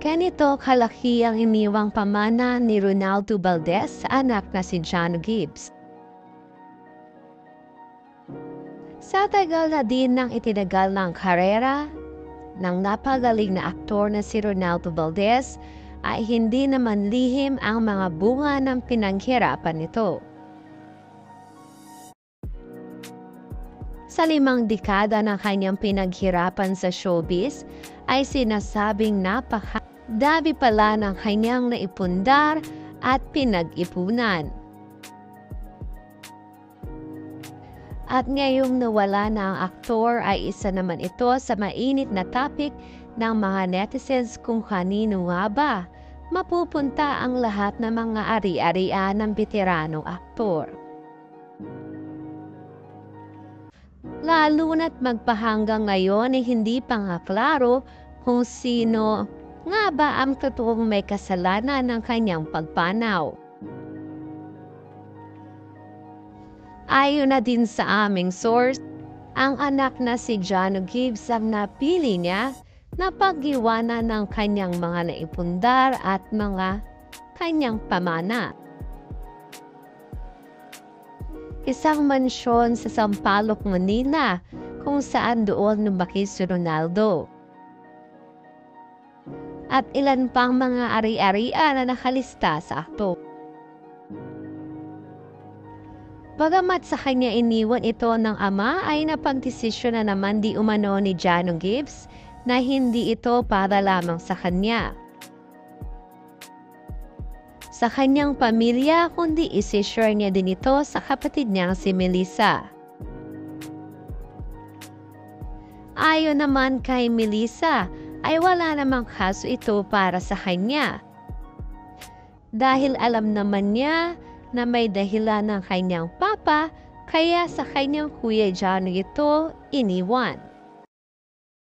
Ganito kalaki ang iniwang pamana ni Ronaldo Valdez sa anak na si Jano Gibbs. Sa tagal na din ng itinagal ng karera ng napagaling na aktor na si Ronaldo Valdez, ay hindi naman lihim ang mga bunga ng pinaghirapan nito. Sa 5 dekada ng kanyang pinaghirapan sa showbiz, ay sinasabing napakadami pala ng kanyang naipundar at pinag-ipunan. At ngayong nawala na ang aktor ay isa naman ito sa mainit na topic ng mga netizens kung kanino nga ba mapupunta ang lahat ng mga ari-arian ng veteranong aktor. Lalo na't magpahanggang ngayon ay hindi pa nga klaro kung sino nga ba ang totoong may kasalanan ng kanyang pagpanaw. Ayon na din sa aming source, ang anak na si Jano Gibbs ang napili niya na pag-iwanan ng kanyang mga naipundar at mga kanyang pamana. Isang mansyon sa Sampaloc, Manila, kung saan doon lumaki si Ronaldo. At ilan pang mga ari-arian na nakalista sa akto. Bagamat sa kanya iniwan ito ng ama, ay napagdesisyon na naman di umano ni Jano Gibbs na hindi ito para lamang sa kanya. Sa kanyang pamilya, kundi isi-share niya din ito sa kapatid niyang si Melissa. Ayon naman kay Melissa, ay wala namang kaso ito para sa kanya. Dahil alam naman niya na may dahilan ng kanyang papa, kaya sa kanyang kuya Jano ito iniwan.